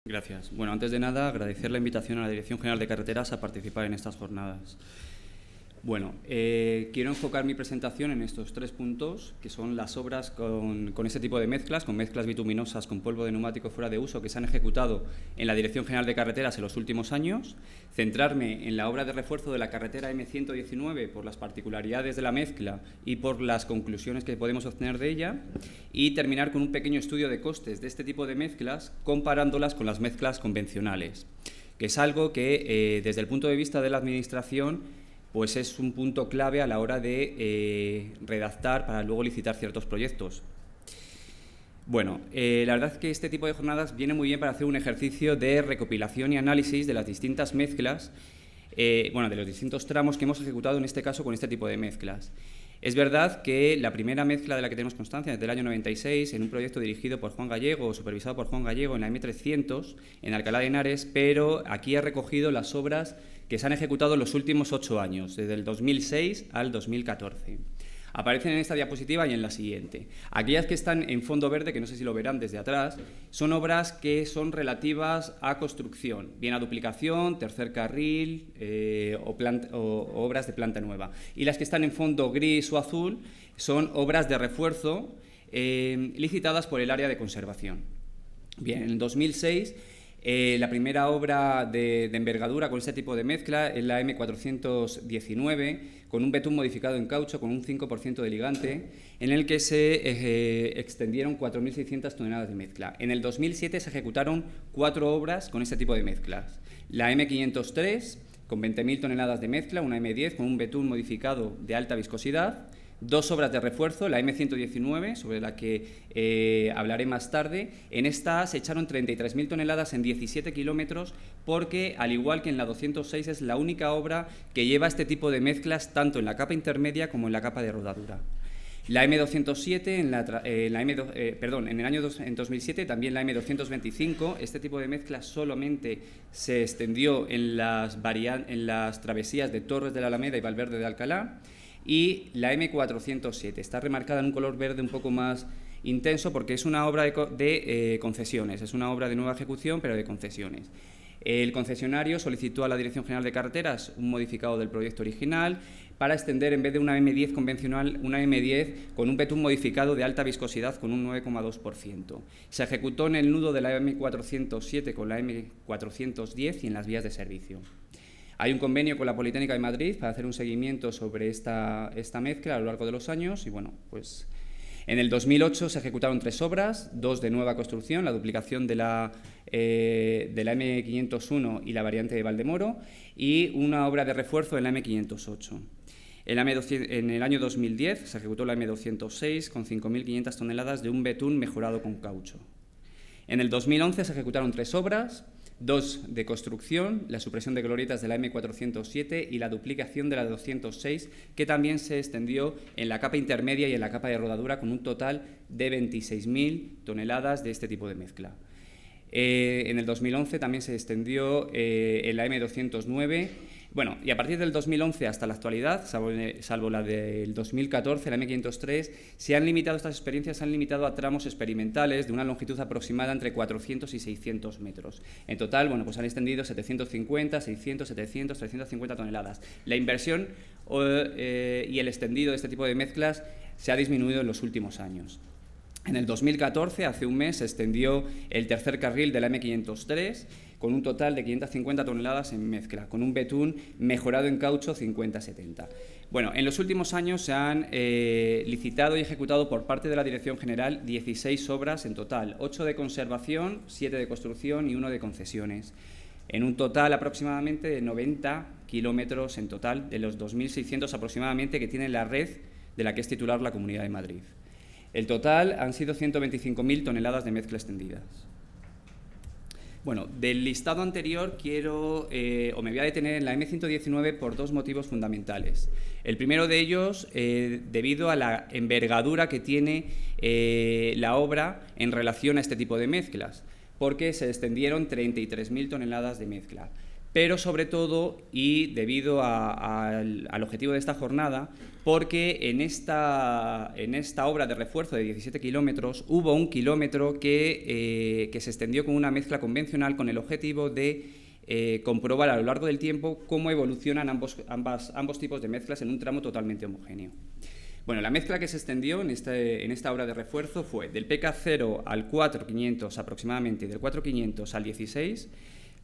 Gracias. Bueno, antes de nada, agradecer la invitación a la Dirección General de Carreteras a participar en estas jornadas. Bueno, quiero enfocar mi presentación en estos 3 puntos, que son las obras con este tipo de mezclas, con mezclas bituminosas con polvo de neumático fuera de uso que se han ejecutado en la Dirección General de Carreteras en los últimos años, centrarme en la obra de refuerzo de la carretera M119 por las particularidades de la mezcla y por las conclusiones que podemos obtener de ella, y terminar con un pequeño estudio de costes de este tipo de mezclas comparándolas con las mezclas convencionales, que es algo que desde el punto de vista de la Administración pues es un punto clave a la hora de redactar para luego licitar ciertos proyectos. Bueno, la verdad es que este tipo de jornadas viene muy bien para hacer un ejercicio de recopilación y análisis de las distintas mezclas, de los distintos tramos que hemos ejecutado en este caso con este tipo de mezclas. Es verdad que la primera mezcla de la que tenemos constancia es del año 96, en un proyecto dirigido por Juan Gallego, supervisado por Juan Gallego en la M300, en Alcalá de Henares, pero aquí ha recogido las obras que se han ejecutado en los últimos 8 años, desde el 2006 al 2014. Aparecen en esta diapositiva y en la siguiente. Aquellas que están en fondo verde, que no sé si lo verán desde atrás, son obras que son relativas a construcción, bien a duplicación, tercer carril o obras de planta nueva. Y las que están en fondo gris o azul son obras de refuerzo licitadas por el área de conservación. Bien, en el 2006... la primera obra de envergadura con este tipo de mezcla es la M419, con un betún modificado en caucho con un 5% de ligante, en el que se extendieron 4.600 toneladas de mezcla. En el 2007 se ejecutaron 4 obras con este tipo de mezclas. La M503, con 20.000 toneladas de mezcla, una M10 con un betún modificado de alta viscosidad, 2 obras de refuerzo, la M119, sobre la que hablaré más tarde. En esta se echaron 33.000 toneladas en 17 kilómetros porque, al igual que en la 206, es la única obra que lleva este tipo de mezclas tanto en la capa intermedia como en la capa de rodadura. La M207, en 2007, también la M225, este tipo de mezcla solamente se extendió en las travesías de Torres de la Alameda y Valverde de Alcalá. Y la M407 está remarcada en un color verde un poco más intenso porque es una obra de concesiones, es una obra de nueva ejecución pero de concesiones. El concesionario solicitó a la Dirección General de Carreteras un modificado del proyecto original para extender, en vez de una M10 convencional, una M10 con un betún modificado de alta viscosidad con un 9,2%. Se ejecutó en el nudo de la M407 con la M410 y en las vías de servicio. Hay un convenio con la Politécnica de Madrid para hacer un seguimiento sobre esta mezcla a lo largo de los años y, bueno, pues en el 2008 se ejecutaron 3 obras, 2 de nueva construcción, la duplicación de la M501 y la variante de Valdemoro, y una obra de refuerzo en la M508. En el año 2010 se ejecutó la M206 con 5.500 toneladas de un betún mejorado con caucho. En el 2011 se ejecutaron 3 obras, 2 de construcción, la supresión de glorietas de la M407 y la duplicación de la 206, que también se extendió en la capa intermedia y en la capa de rodadura con un total de 26.000 toneladas de este tipo de mezcla. En el 2011 también se extendió en la M209. Bueno, y a partir del 2011 hasta la actualidad, salvo la del 2014, la M503, estas experiencias se han limitado a tramos experimentales de una longitud aproximada entre 400 y 600 metros. En total, bueno, pues han extendido 750, 600, 700, 350 toneladas. La inversión y el extendido de este tipo de mezclas se ha disminuido en los últimos años. En el 2014, hace un mes, se extendió el tercer carril de la M503 con un total de 550 toneladas en mezcla, con un betún mejorado en caucho 50-70. Bueno, en los últimos años se han licitado y ejecutado por parte de la Dirección General 16 obras en total, 8 de conservación, 7 de construcción y 1 de concesiones, en un total aproximadamente de 90 kilómetros en total, de los 2.600 aproximadamente que tiene la red de la que es titular la Comunidad de Madrid. El total han sido 125.000 toneladas de mezcla extendidas. Bueno, del listado anterior me voy a detener en la M119 por 2 motivos fundamentales. El primero de ellos, debido a la envergadura que tiene la obra en relación a este tipo de mezclas, porque se extendieron 33.000 toneladas de mezcla. pero sobre todo, y debido al objetivo de esta jornada, porque en esta obra de refuerzo de 17 kilómetros hubo un kilómetro que se extendió con una mezcla convencional con el objetivo de comprobar a lo largo del tiempo cómo evolucionan ambos tipos de mezclas en un tramo totalmente homogéneo. Bueno, la mezcla que se extendió en esta obra de refuerzo fue del PK0 al 4500 aproximadamente y del 4500 al 16.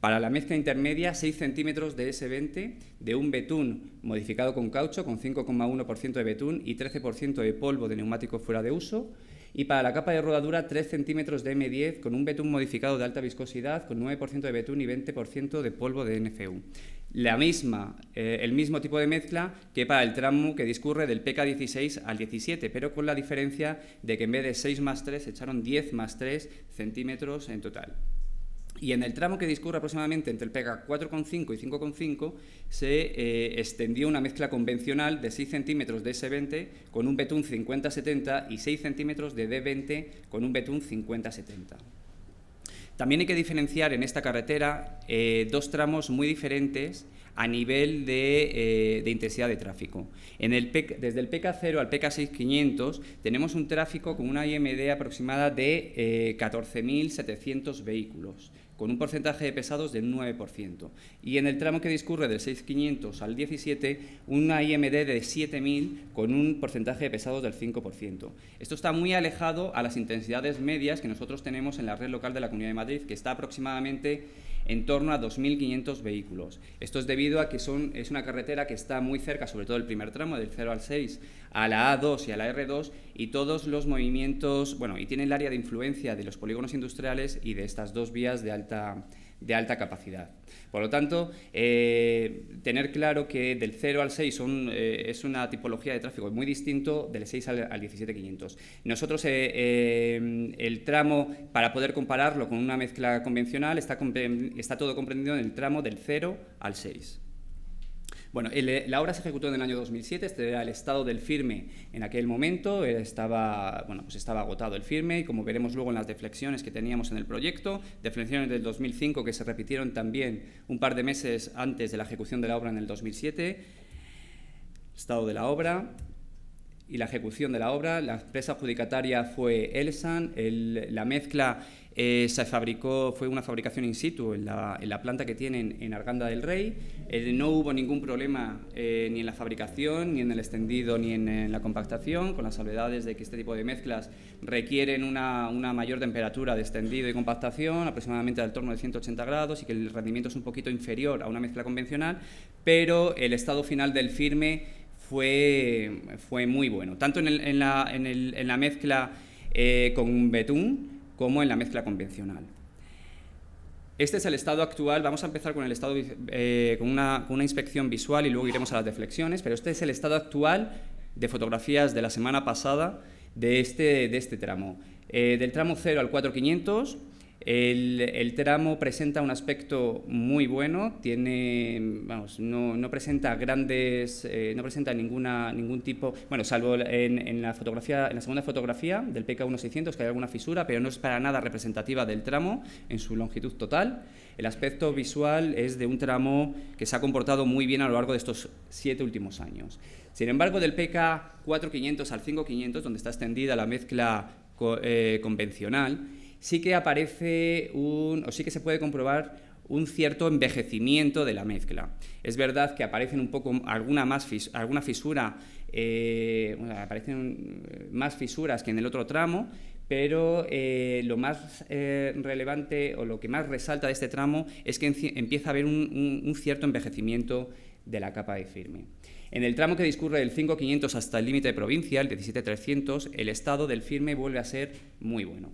Para la mezcla intermedia, 6 centímetros de S20 de un betún modificado con caucho, con 5,1% de betún y 13% de polvo de neumático fuera de uso. Y para la capa de rodadura, 3 centímetros de M10 con un betún modificado de alta viscosidad, con 9% de betún y 20% de polvo de NFU. El mismo tipo de mezcla que para el tramo que discurre del PK16 al 17, pero con la diferencia de que en vez de 6 más 3 se echaron 10 más 3 centímetros en total. Y en el tramo que discurre aproximadamente entre el PK 4,5 y 5,5 se extendió una mezcla convencional de 6 centímetros de S20 con un betún 50-70 y 6 centímetros de D20 con un betún 50-70. También hay que diferenciar en esta carretera dos tramos muy diferentes a nivel de intensidad de tráfico. Desde el PK0 al PK6500 tenemos un tráfico con una IMD aproximada de 14.700 vehículos, con un porcentaje de pesados del 9%. Y en el tramo que discurre del 6500 al 17, una IMD de 7.000 con un porcentaje de pesados del 5%. Esto está muy alejado a las intensidades medias que nosotros tenemos en la red local de la Comunidad de Madrid, que está aproximadamente en torno a 2.500 vehículos. Esto es debido a que es una carretera que está muy cerca, sobre todo el primer tramo, del 0 al 6, a la A2 y a la R2, y todos los movimientos, bueno, y tiene el área de influencia de los polígonos industriales y de estas dos vías de alta capacidad. Por lo tanto, tener claro que del 0 al 6 es una tipología de tráfico muy distinto del 6 al 17.500. Nosotros, el tramo, para poder compararlo con una mezcla convencional, está todo comprendido en el tramo del 0 al 6. Bueno, la obra se ejecutó en el año 2007, este era el estado del firme en aquel momento, estaba agotado el firme, y como veremos luego en las deflexiones que teníamos en el proyecto, deflexiones del 2005 que se repitieron también un par de meses antes de la ejecución de la obra en el 2007, estado de la obra y la ejecución de la obra. La empresa adjudicataria fue Elsan, la mezcla fue una fabricación in situ en la planta que tienen en Arganda del Rey. No hubo ningún problema ni en la fabricación, ni en el extendido, ni en la compactación, con las salvedades de que este tipo de mezclas requieren una mayor temperatura de extendido y compactación, aproximadamente al torno de 180 grados, y que el rendimiento es un poquito inferior a una mezcla convencional, pero el estado final del firme fue muy bueno, tanto en la mezcla con betún como en la mezcla convencional. Este es el estado actual. Vamos a empezar con el estado con una inspección visual y luego iremos a las deflexiones, pero este es el estado actual de fotografías de la semana pasada de este tramo. Del tramo 0 al 4500, el tramo presenta un aspecto muy bueno, no presenta no presenta ningún tipo, bueno, salvo en la segunda fotografía del PK1600, que hay alguna fisura, pero no es para nada representativa del tramo en su longitud total. El aspecto visual es de un tramo que se ha comportado muy bien a lo largo de estos 7 últimos años. Sin embargo, del PK4500 al 5500, donde está extendida la mezcla convencional, sí que sí que se puede comprobar un cierto envejecimiento de la mezcla. Es verdad que aparecen alguna fisura, aparecen más fisuras que en el otro tramo, pero lo más relevante o lo que más resalta de este tramo es que empieza a haber un cierto envejecimiento de la capa de firme. En el tramo que discurre del 5500 hasta el límite de provincia, el 17300, el estado del firme vuelve a ser muy bueno.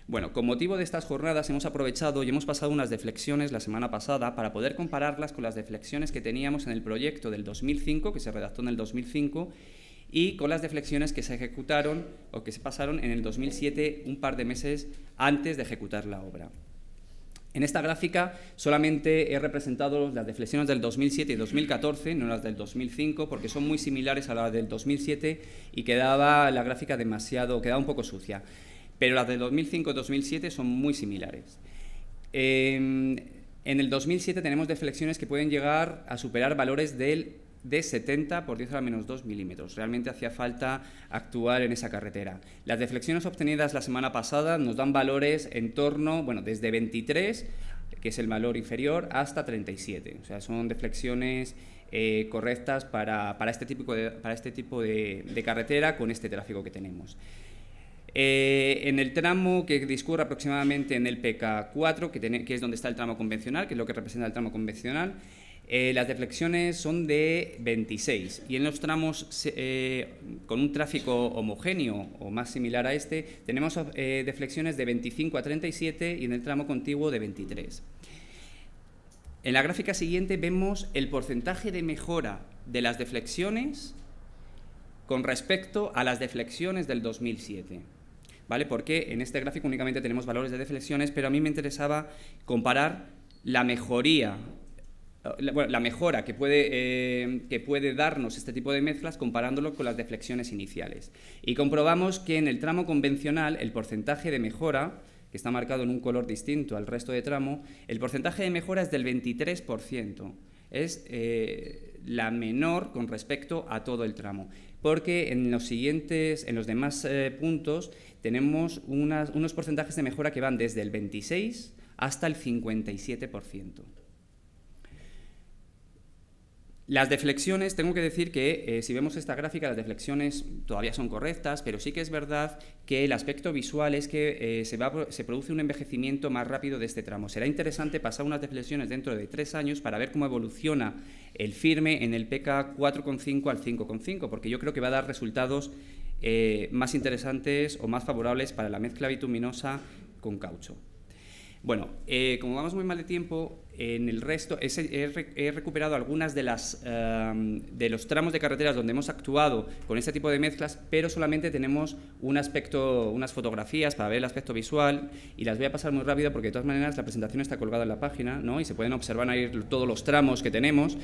Bueno, con motivo de estas jornadas hemos aprovechado y hemos pasado unas deflexiones la semana pasada para poder compararlas con las deflexiones que teníamos en el proyecto del 2005, que se redactó en el 2005, y con las deflexiones que se ejecutaron o que se pasaron en el 2007, un par de meses antes de ejecutar la obra. En esta gráfica solamente he representado las deflexiones del 2007 y 2014, no las del 2005, porque son muy similares a las del 2007 y quedaba la gráfica quedaba un poco sucia. Pero las del 2005 y 2007 son muy similares. En en el 2007 tenemos deflexiones que pueden llegar a superar valores de 70 por 10 a la menos 2 milímetros. Realmente hacía falta actuar en esa carretera. Las deflexiones obtenidas la semana pasada nos dan valores en torno, bueno, desde 23, que es el valor inferior, hasta 37. O sea, son deflexiones correctas para este tipo de carretera con este tráfico que tenemos. En el tramo que discurre aproximadamente en el PK4, que es donde está el tramo convencional, que es lo que representa el tramo convencional, las deflexiones son de 26 y en los tramos con un tráfico homogéneo o más similar a este tenemos deflexiones de 25 a 37 y en el tramo contiguo de 23. En la gráfica siguiente vemos el porcentaje de mejora de las deflexiones con respecto a las deflexiones del 2007. ¿Vale? Porque en este gráfico únicamente tenemos valores de deflexiones, pero a mí me interesaba comparar la mejoría, la mejora que puede darnos este tipo de mezclas comparándolo con las deflexiones iniciales. Y comprobamos que en el tramo convencional el porcentaje de mejora, que está marcado en un color distinto al resto de tramo, el porcentaje de mejora es del 23%. Es la menor con respecto a todo el tramo, porque en los demás puntos tenemos unos porcentajes de mejora que van desde el 26 hasta el 57%. Las deflexiones, tengo que decir que si vemos esta gráfica, las deflexiones todavía son correctas, pero sí que es verdad que el aspecto visual es que se produce un envejecimiento más rápido de este tramo. Será interesante pasar unas deflexiones dentro de 3 años para ver cómo evoluciona el firme en el PK 4,5 al 5,5, porque yo creo que va a dar resultados más interesantes o más favorables para la mezcla bituminosa con caucho. Bueno, como vamos muy mal de tiempo, en el resto he recuperado algunas de los tramos de carreteras donde hemos actuado con este tipo de mezclas, pero solamente tenemos unas fotografías para ver el aspecto visual y las voy a pasar muy rápido porque de todas maneras la presentación está colgada en la página, ¿no? Y se pueden observar ahí todos los tramos que tenemos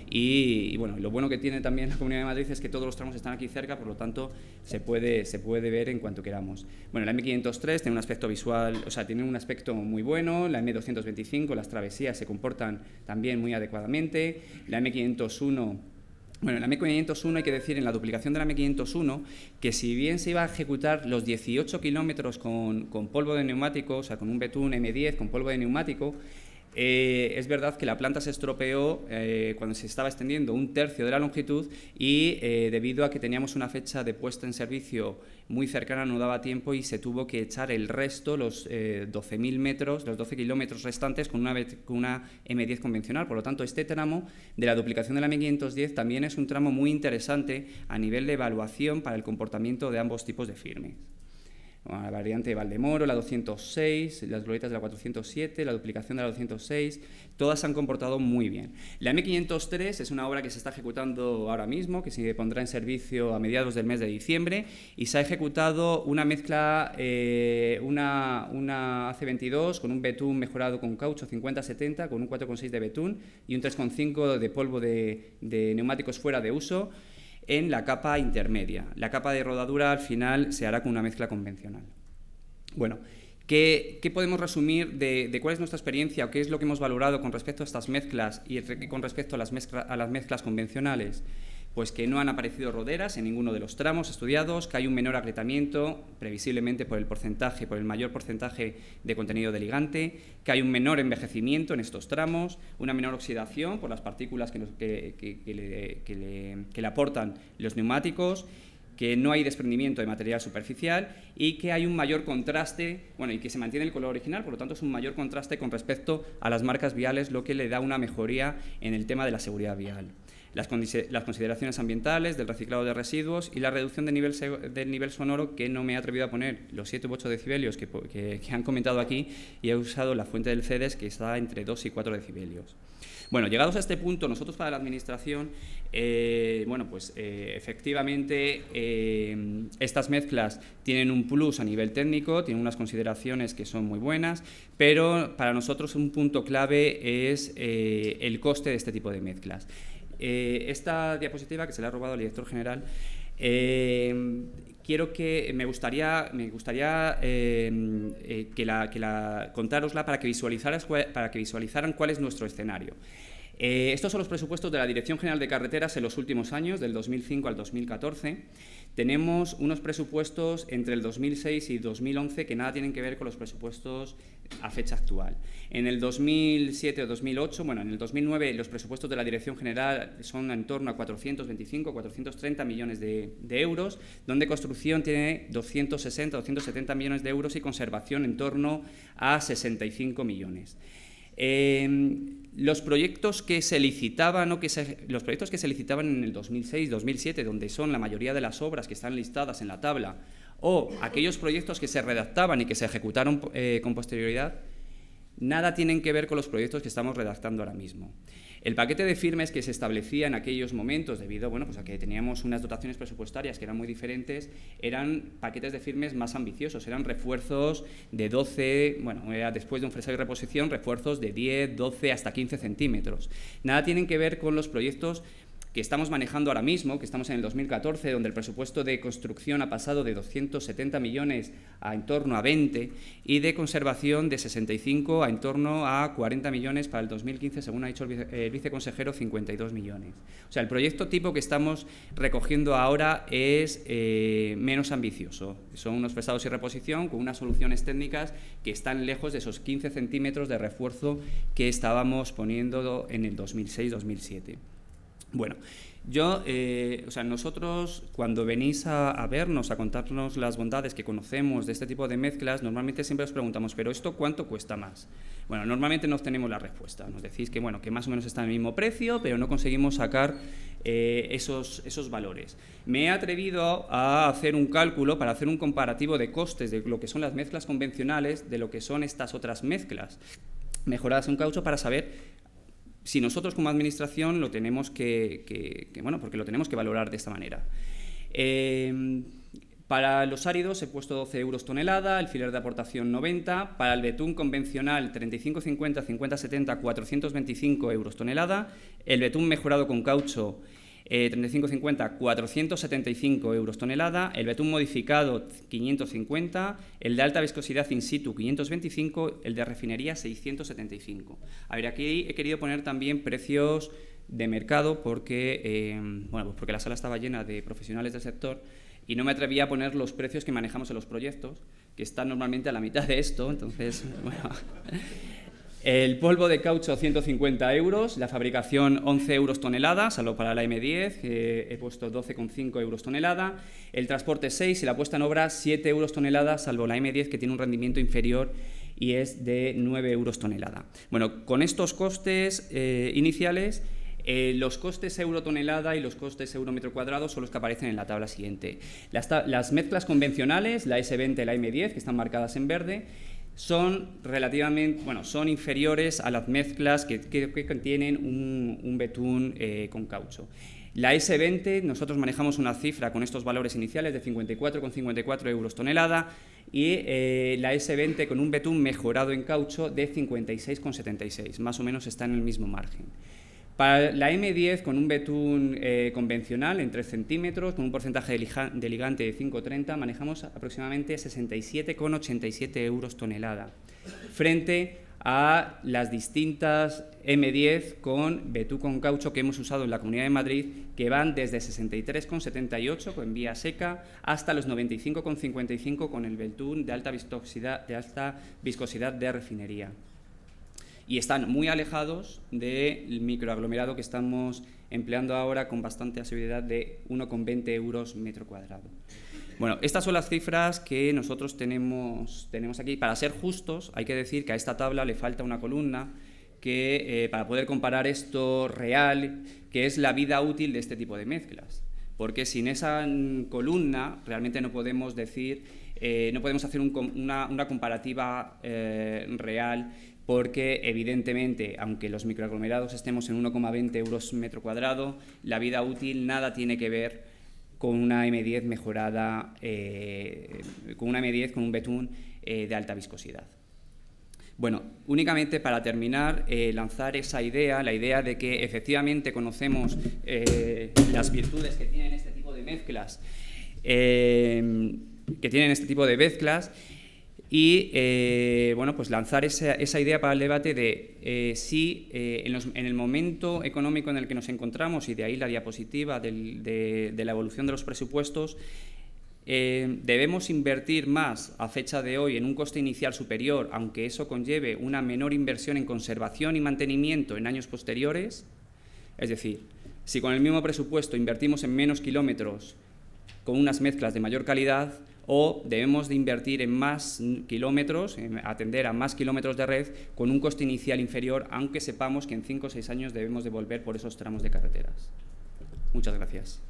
y bueno, lo bueno que tiene también la Comunidad de Madrid es que todos los tramos están aquí cerca, por lo tanto se puede ver en cuanto queramos. Bueno, la M503 tiene un aspecto visual, o sea, tiene un aspecto muy bueno, la M225, las travesías se comportan también muy adecuadamente, la M501, bueno, en la M501 hay que decir, en la duplicación de la M501, que si bien se iba a ejecutar los 18 kilómetros con polvo de neumático, o sea, con un Betún M10 con polvo de neumático, es verdad que la planta se estropeó cuando se estaba extendiendo 1/3 de la longitud y debido a que teníamos una fecha de puesta en servicio muy cercana no daba tiempo y se tuvo que echar el resto, los 12.000 metros, los 12 kilómetros restantes con una M10 convencional. Por lo tanto, este tramo de la duplicación de la M510 también es un tramo muy interesante a nivel de evaluación para el comportamiento de ambos tipos de firmes. La variante de Valdemoro, la 206, las glorietas de la 407, la duplicación de la 206, todas se han comportado muy bien. La M503 es una obra que se está ejecutando ahora mismo, que se pondrá en servicio a mediados del mes de diciembre, y se ha ejecutado una mezcla, una AC22 con un betún mejorado con caucho 50-70, con un 4,6 de betún y un 3,5 de polvo de neumáticos fuera de uso, en la capa intermedia. La capa de rodadura al final se hará con una mezcla convencional. Bueno, ¿qué podemos resumir de cuál es nuestra experiencia o qué es lo que hemos valorado con respecto a estas mezclas y con respecto a las mezclas convencionales? Pues que no han aparecido roderas en ninguno de los tramos estudiados, que hay un menor agrietamiento, previsiblemente por el mayor porcentaje de contenido de ligante, que hay un menor envejecimiento en estos tramos, una menor oxidación por las partículas que le aportan los neumáticos, que no hay desprendimiento de material superficial y que hay un mayor contraste, bueno, y que se mantiene el color original, por lo tanto es un mayor contraste con respecto a las marcas viales, lo que le da una mejoría en el tema de la seguridad vial. Las consideraciones ambientales, del reciclado de residuos y la reducción del nivel sonoro, que no me he atrevido a poner los 7 u 8 decibelios que han comentado aquí y he usado la fuente del CEDES, que está entre 2 y 4 decibelios. Bueno, llegados a este punto, nosotros para la Administración, efectivamente estas mezclas tienen un plus a nivel técnico, tienen unas consideraciones que son muy buenas, pero para nosotros un punto clave es el coste de este tipo de mezclas. Esta diapositiva, que se la ha robado el director general, me gustaría contárosla para que visualizaran cuál es nuestro escenario. Estos son los presupuestos de la Dirección General de Carreteras en los últimos años, del 2005 al 2014. Tenemos unos presupuestos entre el 2006 y 2011 que nada tienen que ver con los presupuestos a fecha actual. En el 2007 o 2008, bueno, en el 2009 los presupuestos de la Dirección General son en torno a 425, 430 millones de euros, donde construcción tiene 260, 270 millones de euros y conservación en torno a 65 millones. Los proyectos que se licitaban en el 2006-2007, donde son la mayoría de las obras que están listadas en la tabla, o aquellos proyectos que se redactaban y que se ejecutaron con posterioridad, nada tienen que ver con los proyectos que estamos redactando ahora mismo. El paquete de firmes que se establecía en aquellos momentos, debido pues a que teníamos unas dotaciones presupuestarias que eran muy diferentes, eran paquetes de firmes más ambiciosos, eran refuerzos de 12, después de un fresado y reposición, refuerzos de 10, 12, hasta 15 centímetros. Nada tienen que ver con los proyectos que estamos manejando ahora mismo, que estamos en el 2014, donde el presupuesto de construcción ha pasado de 270 millones a en torno a 20 y de conservación de 65 a en torno a 40 millones para el 2015, según ha dicho el viceconsejero, 52 millones. O sea, el proyecto tipo que estamos recogiendo ahora es menos ambicioso. Son unos fresados y reposición con unas soluciones técnicas que están lejos de esos 15 centímetros de refuerzo que estábamos poniendo en el 2006-2007. Bueno, nosotros cuando venís a vernos, a contarnos las bondades que conocemos de este tipo de mezclas, normalmente siempre os preguntamos, ¿pero esto cuánto cuesta más? Bueno, normalmente no obtenemos la respuesta. Nos decís que, que más o menos está en el mismo precio, pero no conseguimos sacar esos valores. Me he atrevido a hacer un cálculo para hacer un comparativo de costes de lo que son las mezclas convencionales de lo que son estas otras mezclas mejoradas en caucho para saber si nosotros como administración lo tenemos porque lo tenemos que valorar de esta manera. Para los áridos he puesto 12 euros tonelada, el filer de aportación 90, para el betún convencional 35-50, 50-70, 425 euros tonelada, el betún mejorado con caucho 35-50, 475 euros tonelada, el betún modificado 550, el de alta viscosidad in situ 525, el de refinería 675. A ver, aquí he querido poner también precios de mercado porque, porque la sala estaba llena de profesionales del sector y no me atrevía a poner los precios que manejamos en los proyectos, que están normalmente a la mitad de esto, entonces, El polvo de caucho 150 euros, la fabricación 11 euros tonelada, salvo para la M10, he puesto 12,5 euros tonelada, el transporte 6 y la puesta en obra 7 euros tonelada, salvo la M10 que tiene un rendimiento inferior y es de 9 euros tonelada. Bueno, con estos costes iniciales, los costes euro tonelada y los costes euro metro cuadrado son los que aparecen en la tabla siguiente. Las mezclas convencionales, la S20 y la M10, que están marcadas en verde, son inferiores a las mezclas que contienen un betún con caucho. La S20, nosotros manejamos una cifra con estos valores iniciales de 54,54 euros tonelada y la S20 con un betún mejorado en caucho de 56,76, más o menos está en el mismo margen. Para la M10 con un betún convencional en 3 centímetros, con un porcentaje de ligante de 5,30, manejamos aproximadamente 67,87 euros tonelada, frente a las distintas M10 con betún con caucho que hemos usado en la Comunidad de Madrid, que van desde 63,78 con vía seca hasta los 95,55 con el betún de alta viscosidad de refinería. Y están muy alejados del microaglomerado que estamos empleando ahora con bastante asiduidad de 1,20 euros metro cuadrado. Bueno, estas son las cifras que nosotros tenemos aquí. Para ser justos, hay que decir que a esta tabla le falta una columna que, para poder comparar esto real, que es la vida útil de este tipo de mezclas. Porque sin esa columna realmente no podemos decir, no podemos hacer una comparativa real, porque evidentemente, aunque los microaglomerados estemos en 1,20 euros metro cuadrado, la vida útil nada tiene que ver con una M10 mejorada, con una M10 con un betún de alta viscosidad. Bueno, únicamente para terminar, lanzar esa idea, la idea de que efectivamente conocemos las virtudes que tienen este tipo de mezclas que tienen este tipo de mezclas y bueno, pues lanzar esa idea para el debate de si en el momento económico en el que nos encontramos, y de ahí la diapositiva de la evolución de los presupuestos, debemos invertir más a fecha de hoy en un coste inicial superior, aunque eso conlleve una menor inversión en conservación y mantenimiento en años posteriores. Es decir, si con el mismo presupuesto invertimos en menos kilómetros con unas mezclas de mayor calidad, o debemos de invertir en más kilómetros, en atender a más kilómetros de red con un coste inicial inferior, aunque sepamos que en 5 o 6 años debemos de volver por esos tramos de carreteras. Muchas gracias.